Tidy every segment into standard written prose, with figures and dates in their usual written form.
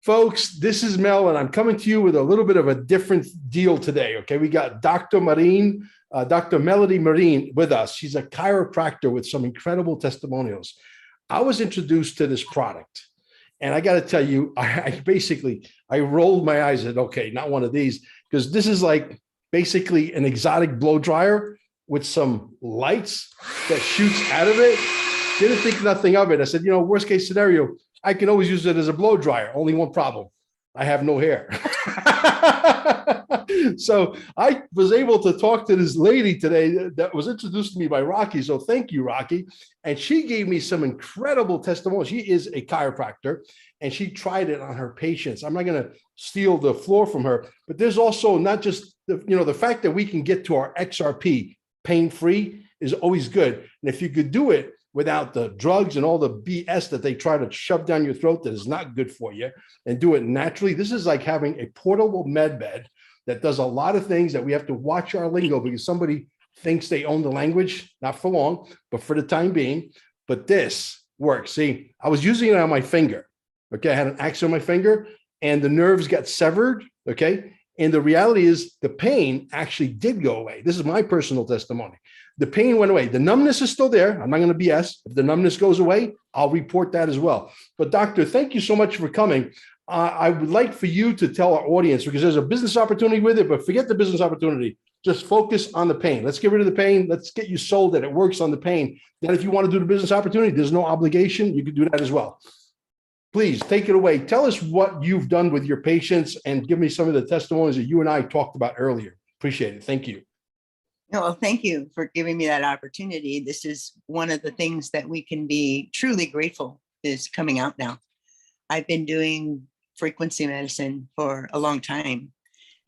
Folks, this is Mel, and I'm coming to you with a little bit of a different deal today. Okay, we got Dr. Melody Marine with us. She's a chiropractor with some incredible testimonials. I was introduced to this product, and I got to tell you, I rolled my eyes and said, okay, not one of these, because this is like basically an exotic blow dryer with some lights that shoots out of it. Didn't think nothing of it. I said, worst case scenario, I can always use it as a blow dryer. Only one problem. I have no hair. So I was able to talk to this lady today that was introduced to me by Rocky. So thank you, Rocky. And she gave me some incredible testimonials. She is a chiropractor and she tried it on her patients. I'm not going to steal the floor from her, but there's also not just the fact that we can get to our XRP pain-free is always good. And if you could do it without the drugs and all the BS that they try to shove down your throat that is not good for you, and do it naturally. This is like having a portable med bed that does a lot of things that we have to watch our lingo because somebody thinks they own the language, not for long, but for the time being. But this works. See, I was using it on my finger. Okay, I had an axe on my finger and the nerves got severed. Okay, and the reality is the pain actually did go away. This is my personal testimony. The pain went away. The numbness is still there. I'm not going to BS. If the numbness goes away, I'll report that as well. But doctor, thank you so much for coming. I would like for you to tell our audience, because there's a business opportunity with it, but forget the business opportunity. Just focus on the pain. Let's get rid of the pain. Let's get you sold that it works on the pain. Then if you want to do the business opportunity, there's no obligation. You can do that as well. Please take it away. Tell us what you've done with your patients and give me some of the testimonies that you and I talked about earlier. Appreciate it. Thank you. Well, thank you for giving me that opportunity. This is one of the things that we can be truly grateful is coming out now. I've been doing frequency medicine for a long time,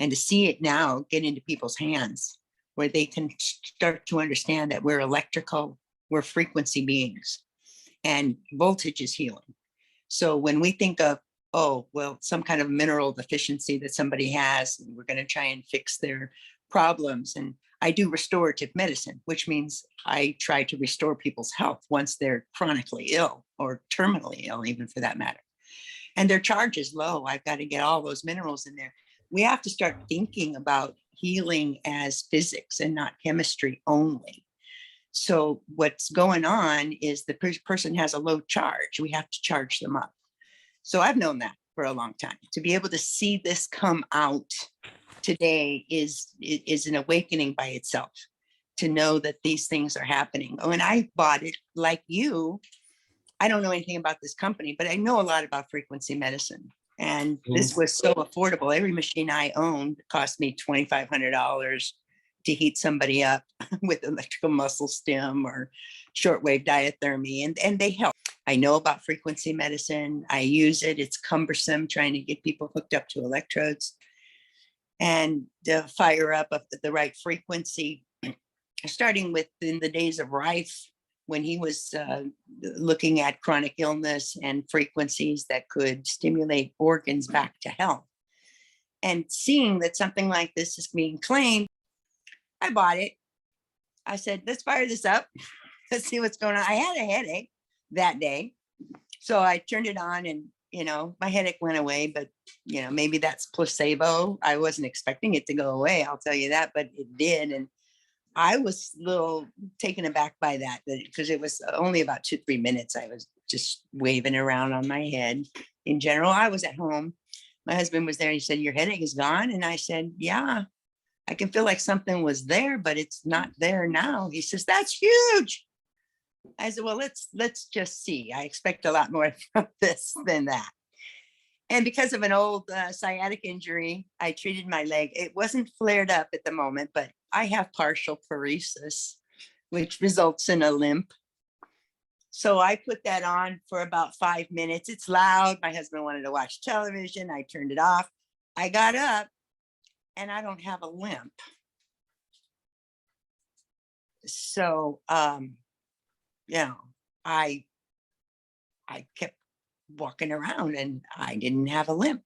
and to see it now get into people's hands where they can start to understand that we're electrical, we're frequency beings, and voltage is healing. So when we think of, some kind of mineral deficiency that somebody has, and we're going to try and fix their problems. And I do restorative medicine, which means I try to restore people's health once they're chronically ill or terminally ill, even for that matter. And their charge is low. I've got to get all those minerals in there. We have to start thinking about healing as physics and not chemistry only. So what's going on is the person has a low charge. We have to charge them up. So I've known that for a long time. To be able to see this come out today is an awakening by itself, to know that these things are happening. When I bought it, like you, I don't know anything about this company, but I know a lot about frequency medicine. And this was so affordable. Every machine I owned cost me $2,500 to heat somebody up with electrical muscle stim or shortwave diathermy, and they help. I know about frequency medicine. I use it. It's cumbersome trying to get people hooked up to electrodes and fire up at the right frequency, starting with in the days of Rife, when he was looking at chronic illness and frequencies that could stimulate organs back to health. And seeing that something like this is being claimed, I bought it. I said, let's fire this up. Let's see what's going on. I had a headache that day. So I turned it on and, my headache went away, but, maybe that's placebo. I wasn't expecting it to go away. I'll tell you that, but it did. And I was a little taken aback by that because it was only about 2-3 minutes. I was just waving around on my head. In general, I was at home. My husband was there. He said, your headache is gone. And I said, yeah, I can feel like something was there, but it's not there now. He says, that's huge. I said, well, let's just see. I expect a lot more from this than that. And because of an old sciatic injury, I treated my leg. It wasn't flared up at the moment, but I have partial paresis, which results in a limp. So I put that on for about 5 minutes. It's loud. My husband wanted to watch television. I turned it off. I got up and I don't have a limp. So, I kept walking around and I didn't have a limp.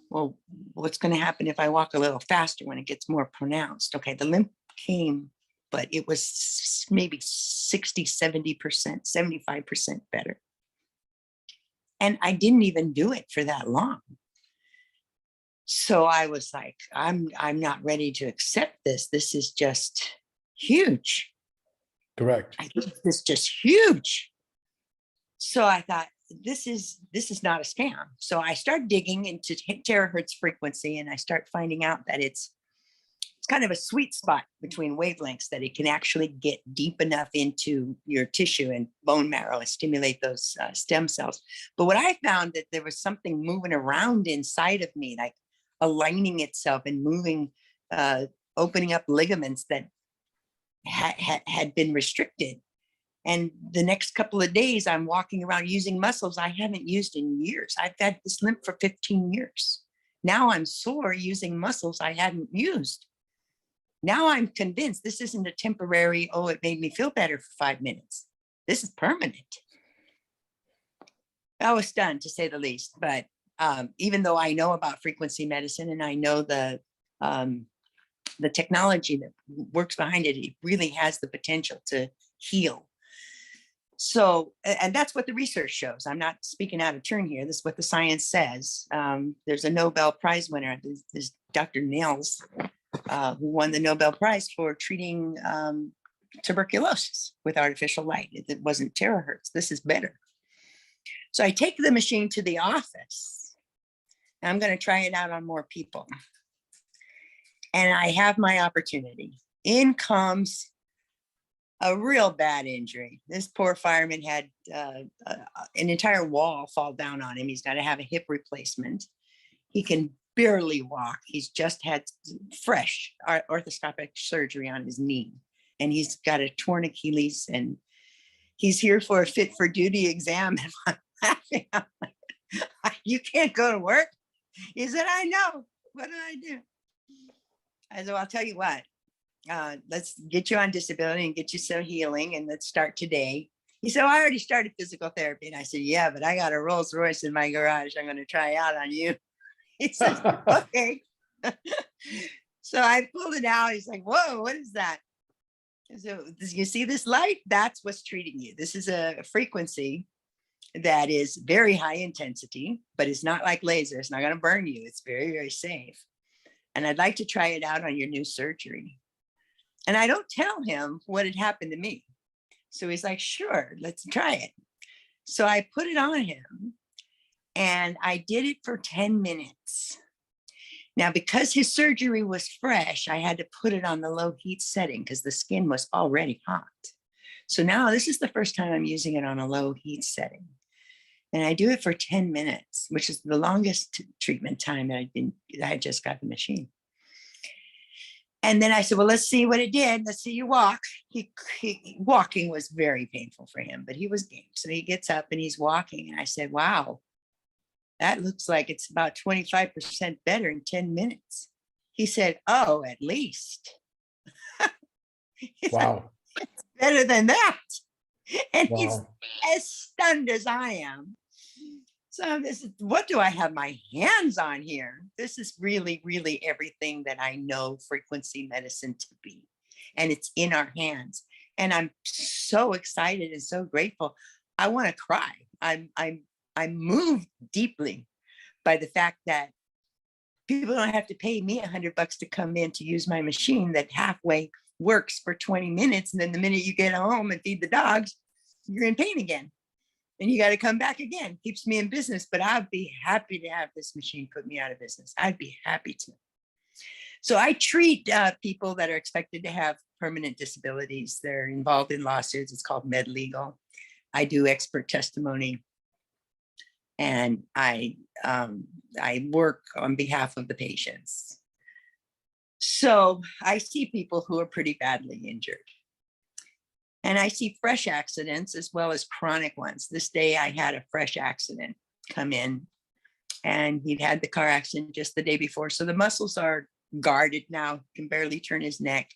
Well, what's going to happen if I walk a little faster when it gets more pronounced? Okay, the limp came, but it was maybe 60, 70%, 75% better. And I didn't even do it for that long. So I was like, I'm not ready to accept this. This is just huge. Correct. This is just huge. So I thought, this is not a scam. So I start digging into terahertz frequency, and I start finding out that it's kind of a sweet spot between wavelengths, that it can actually get deep enough into your tissue and bone marrow and stimulate those stem cells. But what I found, that there was something moving around inside of me, like aligning itself and moving, opening up ligaments that had been restricted. And the next couple of days, I'm walking around using muscles I haven't used in years. I've had this limp for 15 years. Now I'm sore using muscles I hadn't used. Now I'm convinced this isn't a temporary, oh, it made me feel better for 5 minutes. This is permanent. I was stunned, to say the least. But even though I know about frequency medicine, and I know the technology that works behind it, it really has the potential to heal. So, and that's what the research shows. I'm not speaking out of turn here. This is what the science says. There's a Nobel Prize winner, this Dr. Niels, who won the Nobel Prize for treating tuberculosis with artificial light. It wasn't terahertz. This is better. So I take the machine to the office, and I'm going to try it out on more people. And I have my opportunity. In comes a real bad injury. This poor fireman had an entire wall fall down on him. He's got to have a hip replacement. He can barely walk. He's just had fresh orthoscopic surgery on his knee, and he's got a torn Achilles, and he's here for a fit for duty exam. And I'm laughing. I'm like, you can't go to work? He said, I know. What did I do? I said, well, I'll tell you what. Let's get you on disability and get you some healing, and let's start today. He said, well, I already started physical therapy. And I said, yeah, but I got a Rolls Royce in my garage. I'm going to try out on you. He says, okay. So I pulled it out. He's like, whoa, what is that? So you see this light? That's what's treating you. This is a frequency that is very high intensity, but it's not like laser. It's not going to burn you. It's very, very safe. And I'd like to try it out on your new surgery. And I don't tell him what had happened to me. So he's like, sure, let's try it. So I put it on him, and I did it for 10 minutes. Now, because his surgery was fresh, I had to put it on the low heat setting because the skin was already hot. So now this is the first time I'm using it on a low heat setting. And I do it for 10 minutes, which is the longest treatment time that I had just got the machine. And then I said, well, let's see what it did. Let's see you walk. Walking was very painful for him, but he was game. So he gets up and he's walking. And I said, wow, that looks like it's about 25% better in 10 minutes. He said, oh, at least. Wow. It's better than that. And Wow. he's as stunned as I am. So this is, what do I have my hands on here? This is really, really everything that I know frequency medicine to be. And it's in our hands. And I'm so excited and so grateful. I want to cry. I'm moved deeply by the fact that people don't have to pay me $100 to come in to use my machine that halfway works for 20 minutes. And then the minute you get home and feed the dogs, you're in pain again. And you got to come back again. Keeps me in business, but I'd be happy to have this machine put me out of business. I'd be happy to. So I treat people that are expected to have permanent disabilities. They're involved in lawsuits. It's called med legal. I do expert testimony, and I work on behalf of the patients. So I see people who are pretty badly injured. And I see fresh accidents as well as chronic ones. This day I had a fresh accident come in, and he'd had the car accident just the day before. So the muscles are guarded now, can barely turn his neck.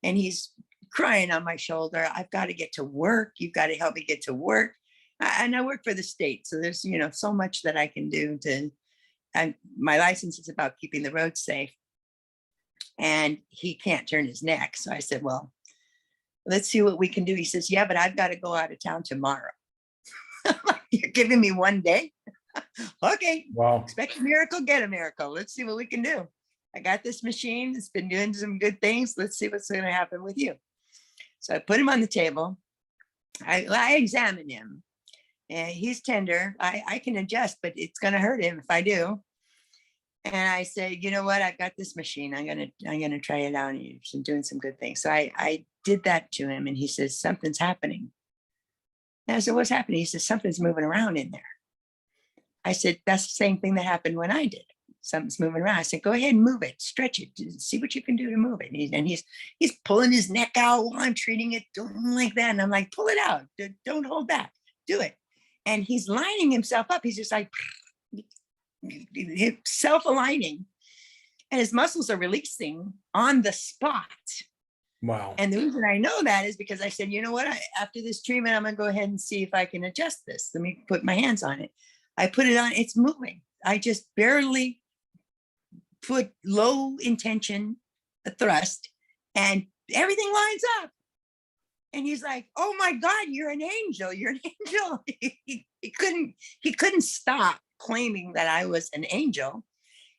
And he's crying on my shoulder. I've got to get to work. You've got to help me get to work. And I work for the state. So there's, so much that I can do and my license is about keeping the roads safe. And he can't turn his neck. So I said, well, let's see what we can do. He says, yeah, but I've got to go out of town tomorrow. You're giving me one day? Okay, Wow. expect a miracle, get a miracle. Let's see what we can do. I got this machine. It's been doing some good things. Let's see what's going to happen with you. So I put him on the table. I examine him, and he's tender. I can adjust, but it's going to hurt him if I do. And I said, you know what? I've got this machine. I'm gonna try it out. And you've been doing some good things. So I did that to him, and he says, something's happening. And I said, what's happening? He says, something's moving around in there. I said, that's the same thing that happened when I did it. Something's moving around. I said, go ahead and move it, stretch it, see what you can do to move it. And he's pulling his neck out while I'm treating it, doing like that. And I'm like, pull it out. Don't hold back. Do it. And he's lining himself up. He's just like self-aligning. And his muscles are releasing on the spot. Wow. And the reason I know that is because I said, you know what? After this treatment, I'm going to go ahead and see if I can adjust this. Let me put my hands on it. I put it on. It's moving. I just barely put low intention thrust and everything lines up. And he's like, oh my God, you're an angel. You're an angel. He couldn't stop claiming that I was an angel.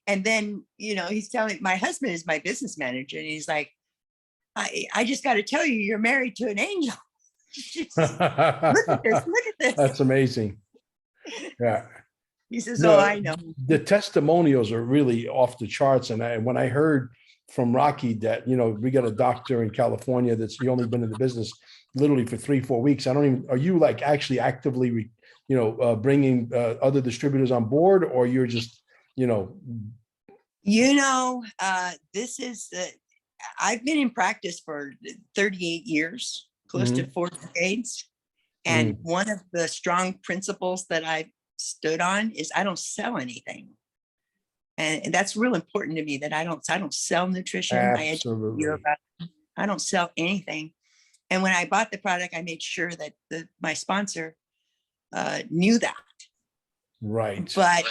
And then, he's telling me, my husband is my business manager. And he's like, I just got to tell you, you're married to an angel. Look at this. Look at this. That's amazing. Yeah. He says, oh, I know. The testimonials are really off the charts. And when I heard from Rocky that, we got a doctor in California that's only been in the business literally for 3-4 weeks. Are you like actually actively, bringing other distributors on board, or you're just, this is, I've been in practice for 38 years, close to 4 decades. And one of the strong principles that I stood on is I don't sell anything. And that's real important to me, that I don't sell nutrition. Absolutely. I don't sell anything. And when I bought the product, I made sure that my sponsor knew that. Right. But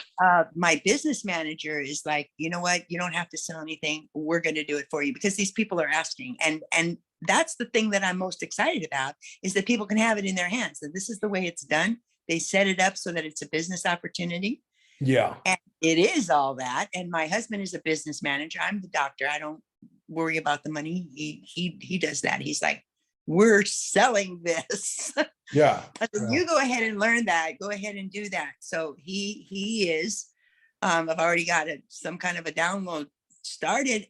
my business manager is like, you know what? You don't have to sell anything. We're going to do it for you, because these people are asking. And that's the thing that I'm most excited about, is that people can have it in their hands. And this is the way it's done. They set it up so that it's a business opportunity. Yeah. And it is all that. And my husband is a business manager. I'm the doctor. I don't worry about the money. He does that. He's like, we're selling this. Yeah. You go ahead and learn that. Go ahead and do that. So he is, I've already got some kind of a downline started,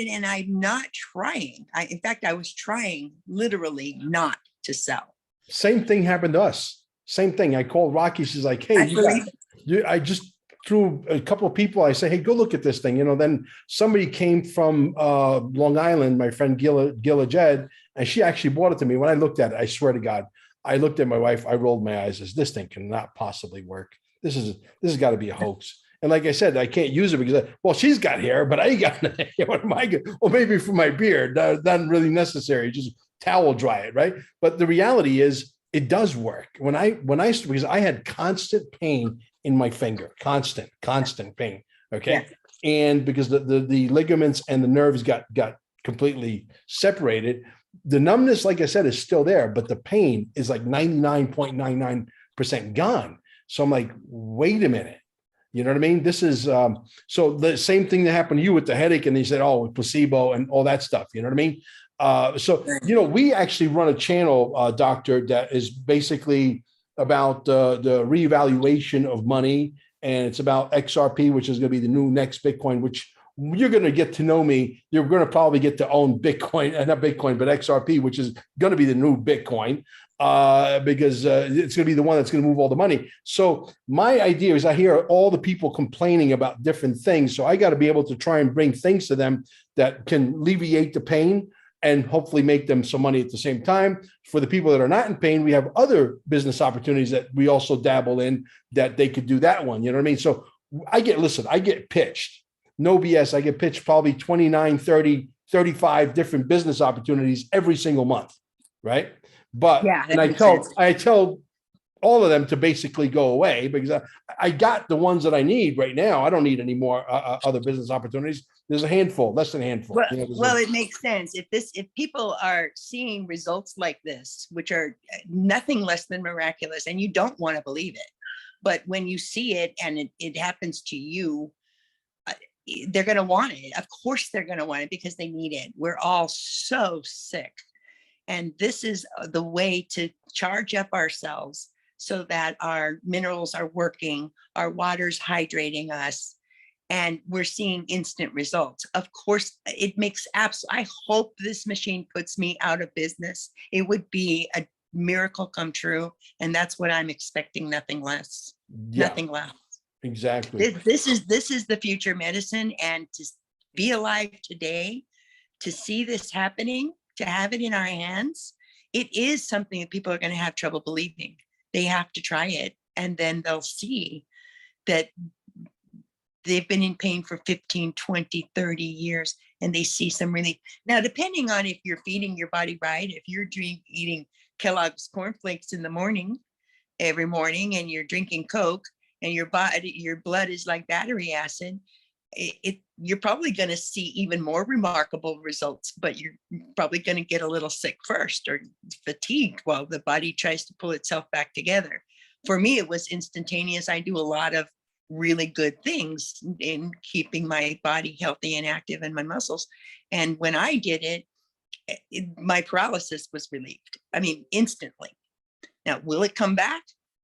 and I'm not trying. In fact, I was trying literally not to sell. Same thing happened to us. Same thing. I called Rocky. She's like, hey, I just threw a couple of people. I say, hey, go look at this thing. Then somebody came from Long Island, my friend Gila Jed, and she actually bought it to me. When I looked at it, I swear to God, I looked at my wife. I rolled my eyes. This thing cannot possibly work. This has got to be a hoax. And like I said, I can't use it because, she's got hair, but I ain't got what am I good? Well, maybe for my beard, not really necessary. Just towel dry it, right? But the reality is, it does work. Because I had constant pain in my finger, constant pain. Okay. Yeah. And because the ligaments and the nerves got completely separated, the numbness, like I said, is still there, but the pain is like 99.99% gone. So I'm like, wait a minute. You know what I mean? This is, so the same thing that happened to you with the headache, and they said, placebo and all that stuff. You know what I mean? We actually run a channel, doctor, that is basically about the reevaluation of money. And it's about XRP, which is going to be the new next Bitcoin, which you're going to get to know me. You're going to probably get to own Bitcoin, not Bitcoin, but XRP, which is going to be the new Bitcoin, because it's going to be the one that's going to move all the money. So my idea is, I hear all the people complaining about different things. So I got to be able to try and bring things to them that can alleviate the pain and hopefully make them some money at the same time. For the people that are not in pain, we have other business opportunities that we also dabble in, that they could do that one. You know what I mean? So I get pitched, no BS. I get pitched probably 29, 30, 35 different business opportunities every single month. Right. But, yeah, and I tell all of them to basically go away, because I got the ones that I need right now. I don't need any more other business opportunities. There's a handful, less than a handful. Well, it makes sense. If people are seeing results like this, which are nothing less than miraculous, and you don't want to believe it, But when you see it and it happens to you, they're going to want it. Of course, they're going to want it because they need it. We're all so sick. And this is the way to charge up ourselves so that our minerals are working, our water's hydrating us, and we're seeing instant results. Of course, it makes I hope this machine puts me out of business. It would be a miracle come true. And that's what I'm expecting, nothing less, nothing less. Exactly. This is the future medicine. And to be alive today, to see this happening, to have it in our hands, it is something that people are going to have trouble believing. They have to try it, and then they'll see that they've been in pain for 15, 20, 30 years, and they see some relief. Now, depending on if you're feeding your body right, if you're eating Kellogg's cornflakes in the morning, every morning, and you're drinking Coke, and your blood is like battery acid, you're probably going to see even more remarkable results, but you're probably going to get a little sick first or fatigued while the body tries to pull itself back together. For me, it was instantaneous. I do a lot of really good things in keeping my body healthy and active and my muscles. And when I did it, my paralysis was relieved. I mean, instantly. Now, will it come back?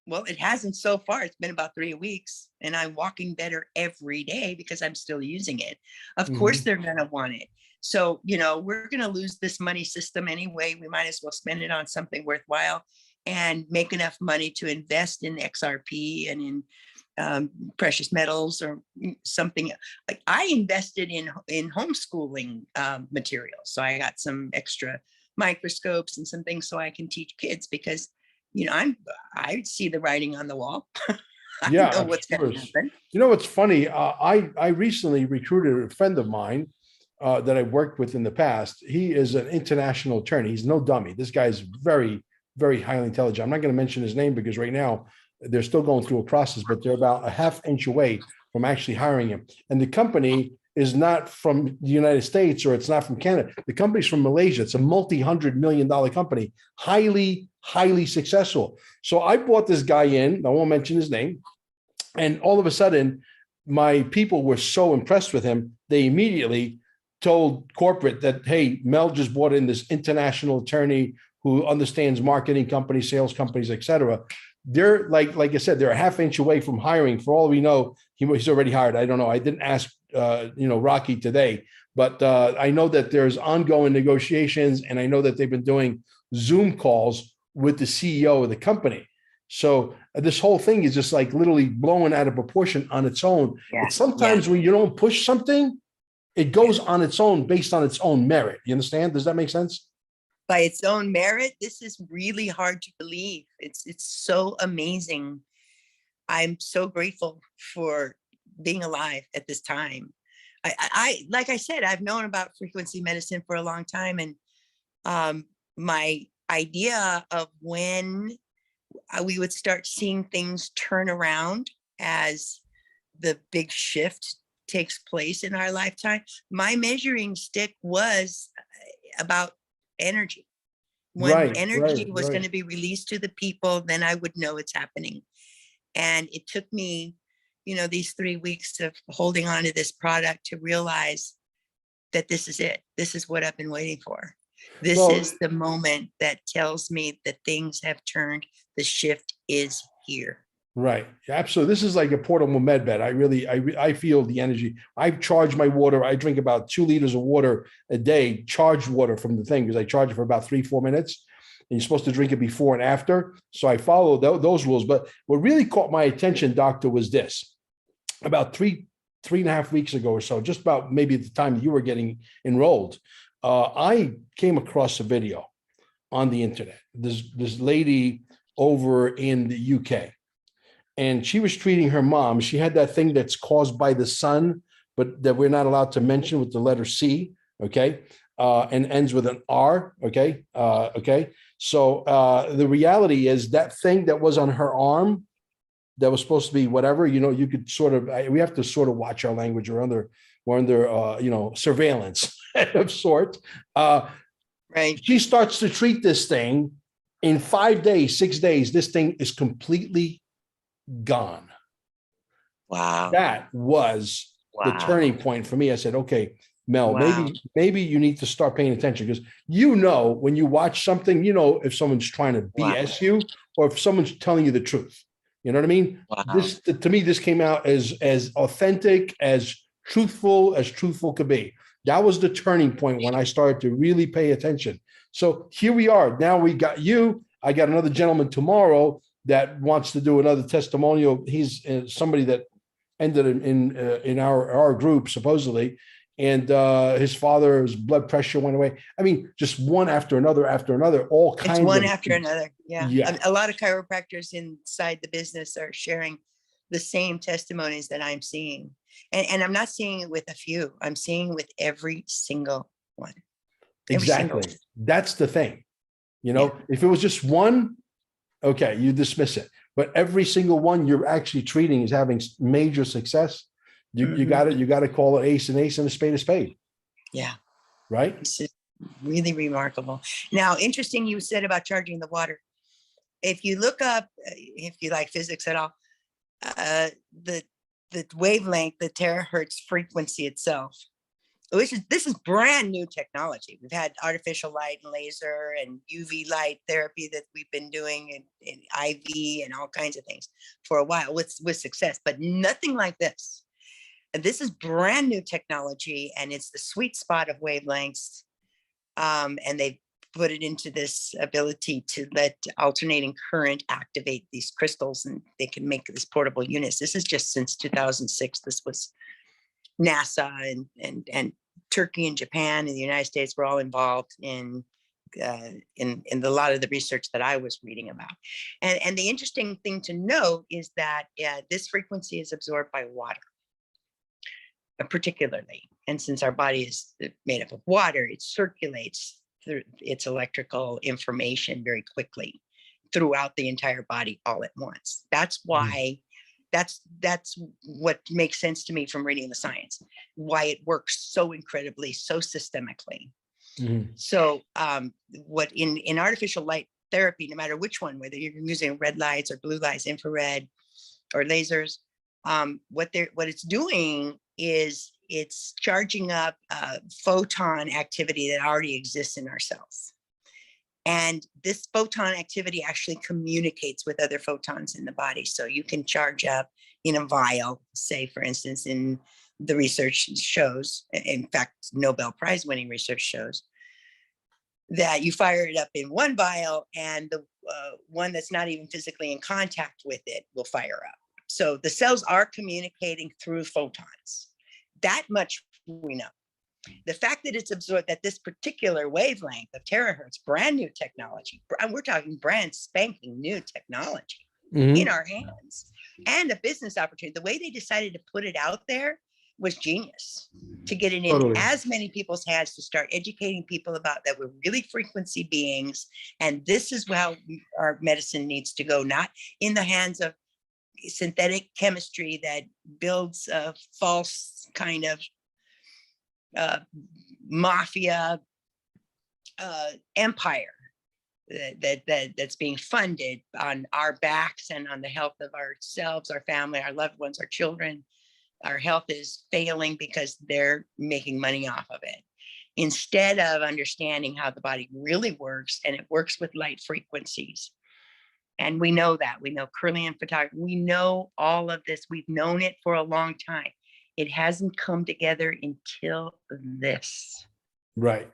Well, it hasn't so far. It's been about 3 weeks, and I'm walking better every day because I'm still using it. Of course, they're going to want it. So, we're going to lose this money system anyway. We might as well spend it on something worthwhile and make enough money to invest in XRP and in precious metals or something. Like I invested in homeschooling materials. So I got some extra microscopes and some things so I can teach kids because I see the writing on the wall. I know what's going to happen. It's funny. I recently recruited a friend of mine that I worked with in the past. He is an international attorney. He's no dummy. This guy is very, very highly intelligent. I'm not going to mention his name because right now they're still going through a process, but they're about a half inch away from actually hiring him. And the company is not from the United States or it's not from Canada. The company's from Malaysia. It's a multi-$100 million company, highly, highly successful. So I brought this guy in, I won't mention his name. And all of a sudden, my people were so impressed with him, they immediately told corporate that, hey, Mel just brought in this international attorney who understands marketing companies, sales companies, et cetera. They're like I said, they're a half inch away from hiring. For all we know, he's already hired. I don't know. I didn't ask, Rocky today, but I know that there's ongoing negotiations, and I know that they've been doing Zoom calls with the CEO of the company. So this whole thing is just like literally blowing out of proportion on its own. Yeah. Sometimes when you don't push something, it goes on its own based on its own merit. You understand? Does that make sense? By its own merit, this is really hard to believe. It's so amazing. I'm so grateful for being alive at this time. I like I said, I've known about frequency medicine for a long time, and my idea of when we would start seeing things turn around as the big shift takes place in our lifetime, my measuring stick was about energy. When energy was going to be released to the people, then I would know it's happening. And it took me, these 3 weeks of holding on to this product to realize that this is it. This is what I've been waiting for. This is the moment that tells me that things have turned. The shift is here. Right. Absolutely. This is like a portable med bed. I feel the energy. I charge my water. I drink about 2 liters of water a day, charged water from the thing, because I charge it for about 3-4 minutes. And you're supposed to drink it before and after. So I follow those rules. But what really caught my attention, doctor, was this. About 3.5 weeks ago or so, just about maybe at the time that you were getting enrolled, I came across a video on the internet. This lady over in the UK, and she was treating her mom. She had that thing that's caused by the sun, but that we're not allowed to mention, with the letter C, okay, and ends with an R, okay, okay. So the reality is that thing that was on her arm, that was supposed to be whatever, you could sort of, we have to sort of watch our language. We're under surveillance of sort. Right. She starts to treat this thing in 5 days, 6 days. This thing is completely gone. Wow. That was the Wow. turning point for me. I said, okay, Mel, Wow. maybe you need to start paying attention, because when you watch something, if someone's trying to Wow. BS you or if someone's telling you the truth. You know what I mean? Wow. This, to me, this came out as authentic, as truthful could be. That was the turning point when I started to really pay attention. So here we are. Now we got you. I got another gentleman tomorrow that wants to do another testimonial. He's somebody that ended in our group supposedly, and his father's blood pressure went away. I mean, just one after another, all kinds. It's one of after another. Yeah. Yeah. A lot of chiropractors inside the business are sharing the same testimonies that I'm seeing. And I'm not seeing it with a few. I'm seeing with every single one. Exactly. That's the thing. If it was just one, okay, you dismiss it. But every single one you're actually treating is having major success. You got to call it ace and a spade. Yeah. Right. This is really remarkable. Now, interesting you said about charging the water. If you look up, if you like physics at all, the wavelength, the terahertz frequency itself, this is brand new technology. We've had artificial light and laser and UV light therapy that we've been doing in IV and all kinds of things for a while with success, but nothing like this. And this is brand new technology, and it's the sweet spot of wavelengths. And they put it into this ability to let alternating current activate these crystals, and they can make these portable units. This is just since 2006. This was NASA and Turkey and Japan and the United States were all involved in a lot of the research that I was reading about. And the interesting thing to note is that this frequency is absorbed by water, particularly. And since our body is made up of water, it circulates through its electrical information very quickly throughout the entire body all at once. That's why that's what makes sense to me from reading the science, why it works so incredibly, so systemically. So what in artificial light therapy, no matter which one, whether you're using red lights or blue lights, infrared or lasers, what it's doing is it's charging up photon activity that already exists in our cells. And this photon activity actually communicates with other photons in the body. So you can charge up in a vial, say, for instance, in the research shows, in fact, Nobel Prize winning research shows, that you fire it up in one vial and the one that's not even physically in contact with it will fire up. So the cells are communicating through photons. That much we know. The fact that it's absorbed, that this particular wavelength of terahertz, brand new technology, we're talking brand spanking new technology in our hands, and a business opportunity. The way they decided to put it out there was genius, to get it in as many people's hands, to start educating people about that we're really frequency beings. And this is how our medicine needs to go, not in the hands of synthetic chemistry that builds a false kind of mafia empire that's being funded on our backs and on the health of ourselves, our family, our loved ones, our children. Our health is failing because they're making money off of it, instead of understanding how the body really works, and it works with light frequencies. And we know that. We know Kirlian photography. We know all of this. We've known it for a long time. It hasn't come together until this. Right.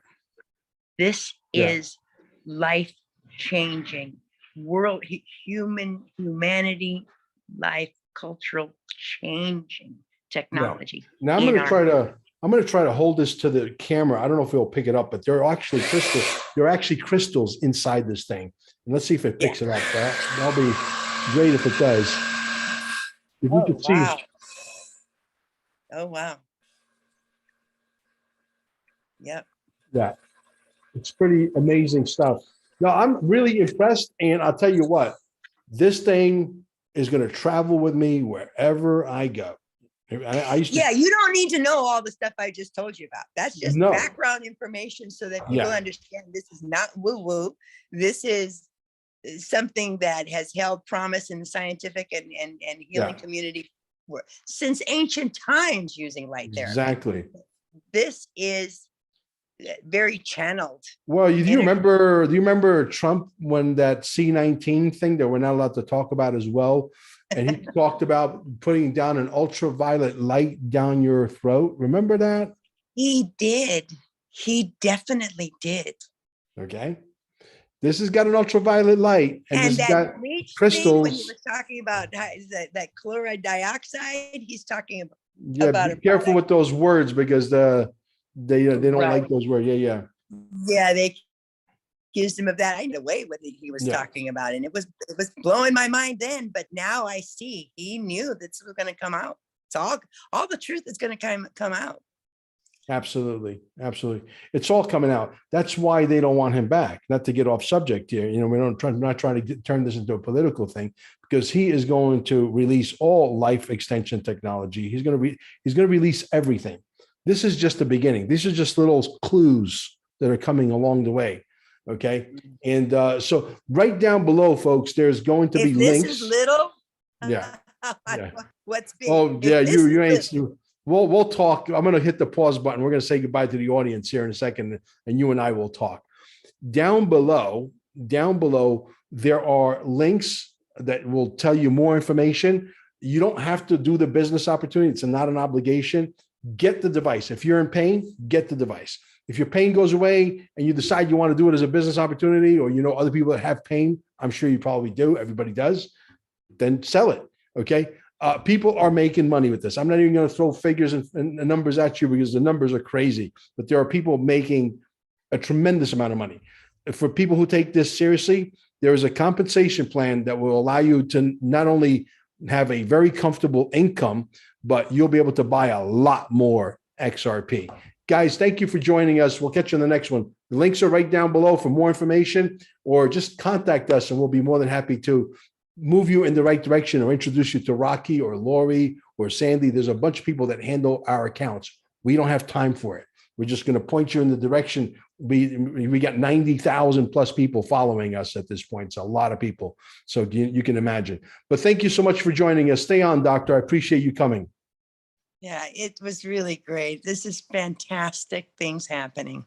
This is life-changing, humanity, life, cultural changing technology. Now I'm going to try to hold this to the camera. I don't know if it'll pick it up, but there are actually crystals. There are actually crystals inside this thing. And let's see if it picks it up. That'll be great if it does. If you could see. Oh, wow. Yep. Yeah. It's pretty amazing stuff. Now, I'm really impressed. And I'll tell you what, this thing is going to travel with me wherever I go. I used to, you don't need to know all the stuff I just told you about. That's just background information so that people understand this is not woo-woo. This is something that has held promise in the scientific and healing Yeah. community since ancient times using light therapy. Exactly. This is very channeled. Well, do you remember Trump when that C-19 thing that we're not allowed to talk about as well? And he talked about putting down an ultraviolet light down your throat. Remember that? He did. He definitely did. Okay. This has got an ultraviolet light, and this has got bleach crystals. thing, when he was talking about that chloride dioxide, he's talking about. Yeah, be careful with those words because they don't like those words. Yeah. Yeah, they accused him of that. I knew away what he was talking about, and it was blowing my mind then. But now I see he knew this was going to come out. It's all the truth is going to come out. Absolutely. It's all coming out. That's why they don't want him back. Not to get off subject here. I'm not trying to turn this into a political thing, because he is going to release all life extension technology. He's going to release everything. This is just the beginning. These are just little clues that are coming along the way. Okay. And so right down below, folks, there's going to be links. This is little. Yeah. What's big? Oh, yeah. You ain't. We'll talk. I'm going to hit the pause button. We're going to say goodbye to the audience here in a second, and you and I will talk. Down below, there are links that will tell you more information. You don't have to do the business opportunity. It's not an obligation. Get the device. If you're in pain, get the device. If your pain goes away and you decide you want to do it as a business opportunity, or other people that have pain, I'm sure you probably do. Everybody does. Then sell it. Okay. People are making money with this. I'm not even going to throw figures and numbers at you because the numbers are crazy, but there are people making a tremendous amount of money. For people who take this seriously, there is a compensation plan that will allow you to not only have a very comfortable income, but you'll be able to buy a lot more XRP. Guys, thank you for joining us. We'll catch you on the next one. The links are right down below for more information, or just contact us and we'll be more than happy to move you in the right direction or introduce you to Rocky or Lori or Sandy. There's a bunch of people that handle our accounts. We don't have time for it. We're just going to point you in the direction. We got 90,000 plus people following us at this point. It's a lot of people. So you can imagine. But thank you so much for joining us. Stay on, Doctor. I appreciate you coming. Yeah, it was really great. This is fantastic things happening.